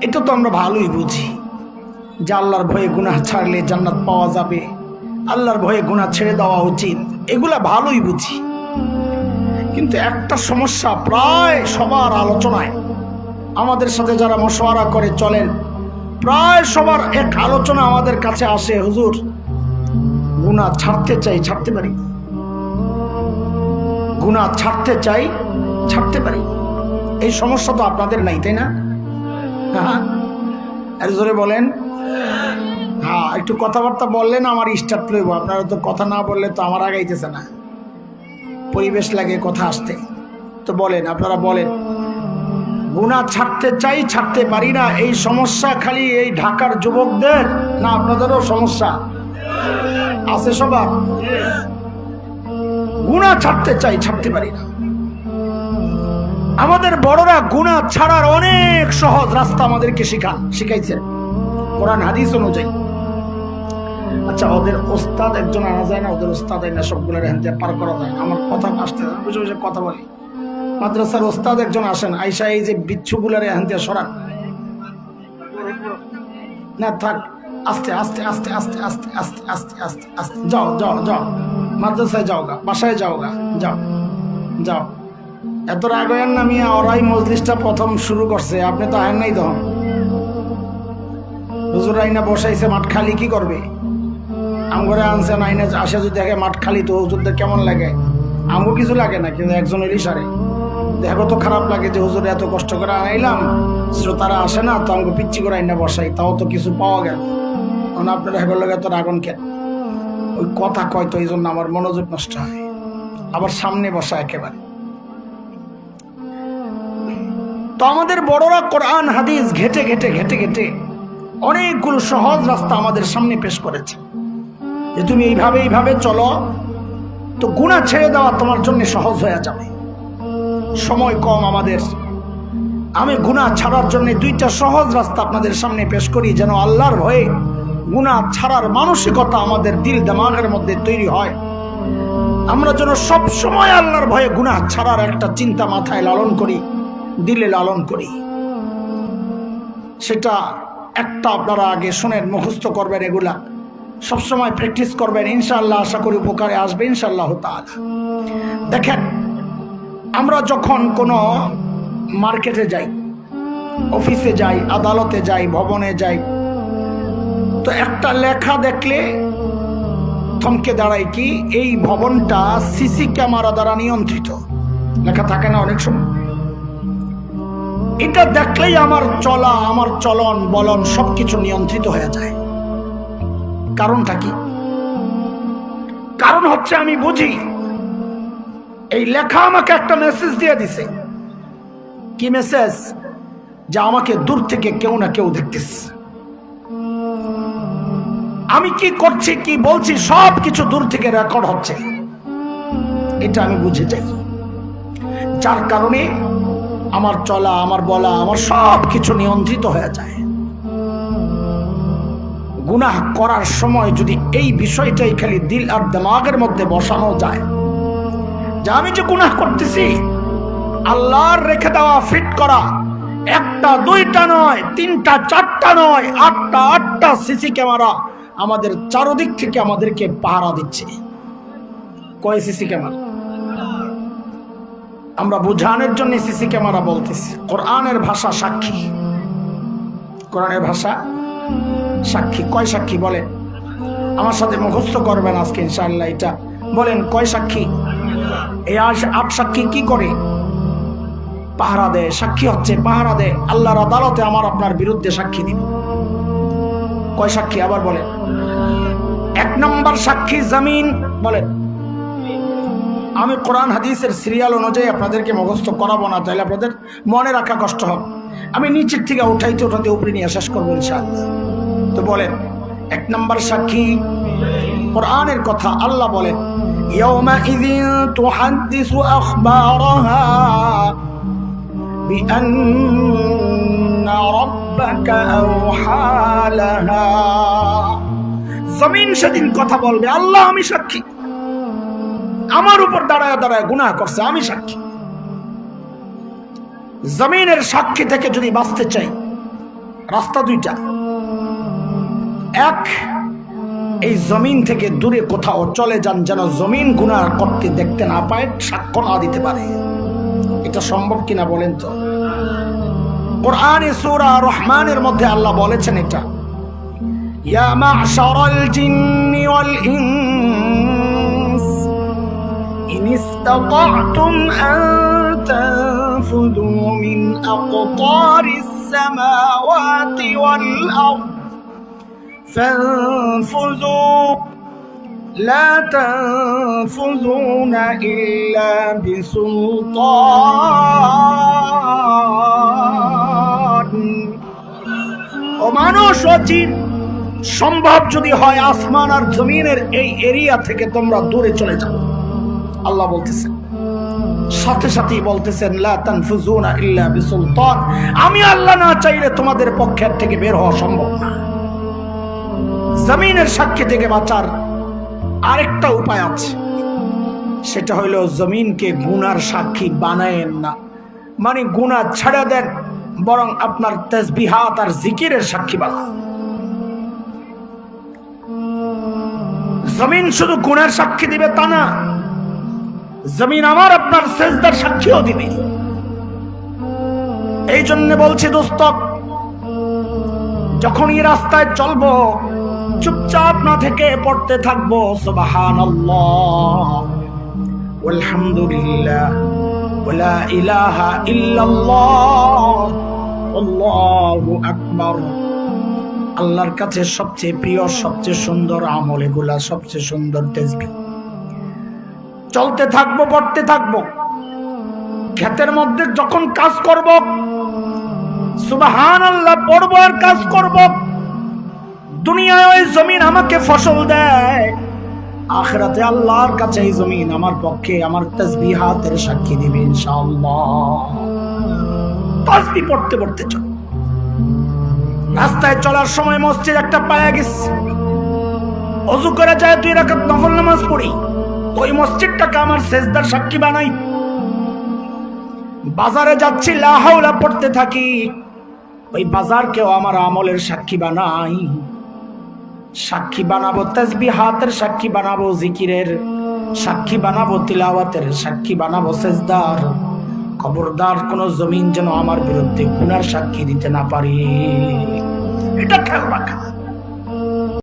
এটা তো আমরা ভালোই বুঝি যে আল্লাহর ভয়ে গুনাহ ছাড়লে জান্নাত পাওয়া যাবে, আল্লাহর ভয়ে গুনাহ ছেড়ে দেওয়া উচিত, এগুলা ভালোই বুঝি। কিন্তু একটা সমস্যা প্রায় সবার আলোচনায়, আমাদের সাথে যারা মশওয়ারা করে চলেন, প্রায় সবার এক আলোচনা আমাদের কাছে আসে, হুজুর গুনাহ ছাড়তে চাই, ছাড়তে পারি, গুনাহ ছাড়তে চাই, ছাড়তে পারি। এই সমস্যা তো আপনাদের নাই, তাই না? হ্যাঁ, আর জোরে বলেন। হ্যাঁ, একটু কথাবার্তা বললেন আমার স্টার্ট লইব। আপনারা তো কথা না বললে তো আমার আগাইতেছে না, পরিবেশ লাগে কথা আসতে। তো বলেন, আপনারা বলেন, গুনাহ ছাড়তে চাই, ছাড়তে পারি না। এই সমস্যা খালি এই ঢাকার যুবকদের না, আপনাদেরও সমস্যা আছে সবার? গুনাহ ছাড়তে চাই, ছাড়তে পারি না। আমাদের বড়রা গুনাহ ছাড়ার অনেক সহজ রাস্তা আমাদেরকে শিখাইছেন কোরআন হাদিস অনুযায়ী। আচ্ছা, ওদের ওস্তাদ একজন আনা যায় না? ওদের ওস্তাদ না সবগুলোর হ্যান্ডে পার করা যায়? আমার কথা আসতে বুঝে বুঝে কথা বলি। মাদ্রাসার ওস্তাদ একজন আসেন, আইসা এই যে বিচ্ছুগুলার হ্যান্ডে সরান না, থাক, আস্তে আস্তে আস্তে আস্তে আস্তে আস্তে আস্তে আস্তে আস্তে যাও যাও যাও, মাদ্রাসায় যাও গা, বাসায় যাও গা, যাও যাও। এত রাগ হয়েন না মিয়া, ওরাই মজলিসটা প্রথম শুরু করছে, আপনি তো আয়েন নাই। তখন হুজুর আইনা বসাইছে, মাঠ খালি, কি করবে? আমগরে আনছেন, আইনা আসে যদি দেখে মাঠ খালি, তো হুজুরদের কেমন লাগে? আমগো কিছু লাগে না, কিন্তু একজন এলি সারে দেখো তো খারাপ লাগে যে হুজুর এত কষ্ট করে আনাইলাম, শ্রোতারা আসে না, তো আমগো পিচ্ছি করে আইনা বসাই, তাও তো কিছু পাওয়া গেল। আপনারা হেগর লাগে তো রাগন কেন? ওই কথা কয় তো, এই জন্য আমার মনোযোগ নষ্ট হয়। আবার সামনে বসা একেবারে। তো আমাদের বড়রা কোরআন হাদিস ঘেটে ঘেটে ঘেটে ঘেটে অনেকগুলো সহজ রাস্তা আমাদের সামনে পেশ করেছে, যে তুমি এইভাবে এইভাবে চলো, তো গুনাহ ছেড়ে দেওয়া তোমার জন্য সহজ হয়ে যাবে। সময় কম আমাদের, আমি গুনাহ ছাড়ার জন্য দুইটা সহজ রাস্তা আপনাদের সামনে পেশ করি, যেন আল্লাহর ভয়ে গুনাহ ছাড়ার মানসিকতা আমাদের দিল দিমাগের মধ্যে তৈরি হয়। আমরা যেন সব সময় আল্লাহর ভয়ে গুনাহ ছাড়ার একটা চিন্তা মাথায় লালন করি, দিলে লালন করি। সেটা একটা আপনারা আগে শোনেন, মুখস্থ করবেন, এগুলা সবসময় প্র্যাকটিস করবেন, ইনশাআল্লাহ আশা করি উপকারে আসবে ইনশাআল্লাহ তাআলা। দেখেন, আমরা যখন কোনো মার্কেটে যাই, অফিসে যাই, আদালতে যাই, ভবনে যাই, তো একটা লেখা দেখলে থমকে দাঁড়ায়, কি এই ভবনটা সিসি ক্যামেরা দ্বারা নিয়ন্ত্রিত, লেখা থাকে না অনেক সময়? এটা দেখলেই আমার চলা, আমার চলন বলন সবকিছু নিয়ন্ত্রিত হয়ে যায়। কারণটা কি? কারণ হচ্ছে আমি বুঝি এই লেখা আমাকে একটা মেসেজ দিয়ে দিছে। কি মেসেজ? যে আমাকে দূর থেকে কেউ না কেউ দেখতেছে, আমি কি করছি, কি বলছি, সব কিছু দূর থেকে রেকর্ড হচ্ছে। এটা আমি বুঝে যাই, যার কারণে আমার চলা, আমার বলা, আমার সব কিছু নিয়ন্ত্রিত হয়ে যায়। গুনাহ করার সময় যদি এই বিষয়টাই খালি দিল আর দিমাগের মধ্যে বসানো যায়, যে আমি যে গুনাহ করতেছি, আল্লাহর রেখে দেওয়া ফিট করা, একটা দুইটা নয়, তিনটা চারটা নয়, আটটা সিসি ক্যামেরা আমাদের চারদিক থেকে আমাদেরকে পাহারা দিচ্ছে। কয় সিসি ক্যামেরা? আমরা বোঝানোর জন্য সিসি ক্যামেরা বলতেছি। কোরআনের ভাষা সাক্ষী, কোরআনের ভাষা সাক্ষী। কয় সাক্ষী বলেন? আমার সাথে মুখস্থ করবেন আজকে ইনশাআল্লাহ। এটা বলেন, কয় সাক্ষী? এই 8 সাক্ষী কি করে? পাহারা দেয়। সাক্ষী হচ্ছে পাহারা দেয়, আল্লাহর আদালতে আমার আপনার বিরুদ্ধে সাক্ষী দিন। কয় সাক্ষী? আবার বলেন। 1 নম্বর সাক্ষী জমিন। বলেন। আমি কোরআন হাদিসের সিরিয়াল অনুযায়ী আপনাদেরকে মুখস্থ করাবো না, তাহলে আপনাদের মনে রাখা কষ্ট হবে। আমি নিচের থেকে উঠাইতে উঠাতে উপরে নিয়ে শেষ করবো ইনশাআল্লাহ। তো বলেন, 1 নম্বর সাক্ষী কোরআনের কথা। আল্লাহ বলেন, ইয়াউমাইযিন তুহাদ্দিসু আখবারাহা বিআন্না রাব্বাকা আওহা লাহা। জমিন সেদিন কথা বলবে, আল্লাহ আমি সাক্ষী, আমার উপর দাঁড়ায় দাঁড়ায় গুনাহ করছে, আমি সাক্ষী। জমিনের সাক্ষী থেকে যদি বাঁচতে চাই, রাস্তা দুইটা। এক, এই জমিন থেকে দূরে কোথাও চলে যান, যেন জমিন গুনাহ করতে দেখতে না পায়, সাক্ষ্য না দিতে পারে। এটা সম্ভব কিনা বলেন তো? কোরআনে সূরা রহমানের মধ্যে আল্লাহ বলেছেন এটা, ইয়া মা'শারাল জিন্নি ওয়াল ইনস ইন ইসতাতা'তুম আন তানফুযু মিন আকতারিস সামাওয়াতি ওয়াল আরদ ফানফুযু লা তানফুযুনা ইল্লা বিসুলতান। ও মানুষ ও জিন, সম্ভব যদি হয় আসমান আর জমিনের এই এরিয়া থেকে তোমরা দূরে চলে যাও। আল্লাহ বলতেছেন, সাথে সাথেই বলতেছেন লা তানফুযুনা ইল্লা বিসুলতান, আমি আল্লাহ না চাইলে তোমাদের পক্ষের থেকে বের হওয়া সম্ভব না। জমিনের সাক্ষী থেকে বাঁচার আরেকটা উপায় আছে, সেটা হলো জমিনকে গুনার সাক্ষী বানায়েন না, মানে গুনাহ ছেড়ে দেন, বরং আপনার তাসবিহাত আর জিকিরের সাক্ষী বানান। জমিন শুধু গুনার সাক্ষী দিবে তা না, জমিন আমার আপনার সেজদার সাক্ষীও দিবে। এই জন্য বলছি দোস্ত, যখনই রাস্তায় চলবো চুপচাপ না থেকে পড়তে থাকবো সুবহানাল্লাহ আলহামদুলিল্লাহ ওয়ালা ইলাহা ইল্লাল্লাহ আল্লাহু আকবার। আল্লাহর কাছে সবচেয়ে প্রিয়, সবচেয়ে সুন্দর আমল এগুলা, সবচেয়ে সুন্দর তাসবিহ। চলতে থাকবো, পড়তে থাকবো। ক্ষেতের মধ্যে যখন কাজ করব সুবহানাল্লাহ পড়বো আর কাজ করব। দুনিয়ায় ওই জমিন আমাকে ফসল দেয়, আখিরাতে আল্লাহর কাছে এই জমিন আমার পক্ষে আমার তাসবিহাতের সাক্ষী দিবে ইনশাআল্লাহ। তাসবিহ পড়তে পড়তে চল। রাস্তায় চলার সময় মসজিদ একটা পায়া গেছে, ওযু করে যায় 2 রাকাত নফল নামাজ পড়ি, ওই মসজিদটাকে আমার সেজদার সাক্ষী বানাই। বাজারে যাচ্ছি লা হাওলা পড়তে থাকি, ওই বাজারকেও আমার আমলের সাক্ষী বানাই। সাক্ষী বানাবো তাসবিহাতের সাক্ষী বানাবো, জিকিরের সাক্ষী বানাবো, তিলাওয়াতের সাক্ষী বানাবো, সেজদার। খবরদার কোন জমিন যেন আমার বিরুদ্ধে গুনার সাক্ষী দিতে না পারে, এটা খেয়াল রাখা।